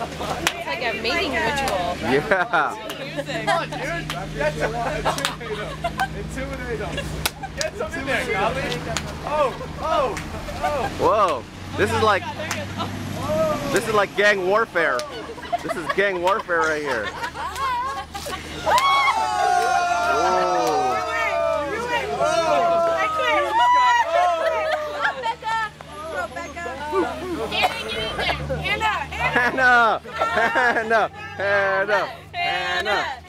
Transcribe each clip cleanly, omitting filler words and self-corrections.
It's like a mating ritual. Yeah. Come on, dude. Get some. Intimidate them. Get some in there, Golly. Oh. Whoa. This is like gang warfare. This is gang warfare right here.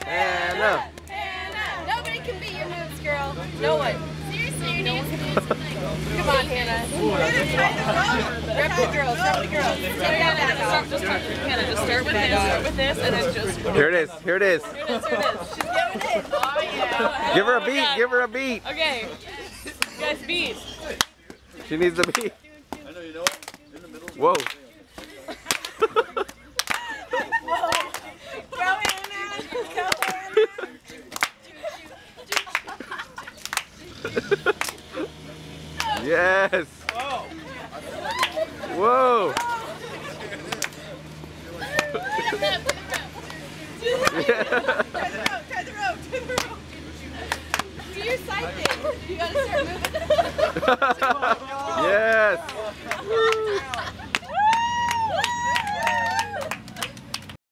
Hannah. Nobody can beat your moves, girl. No one. Seriously, no one can beat your moves. Come on, Hannah. Rep the girls. Take that back off. Hannah, just start with this, and then just. Here it is. She's giving it. Oh, yeah. Give her a beat. Okay. You guys beat. She needs the beat. I know, you know what? In the middle. Whoa. Yes. Whoa. Tie the rope. Do your side thing. You gotta start moving.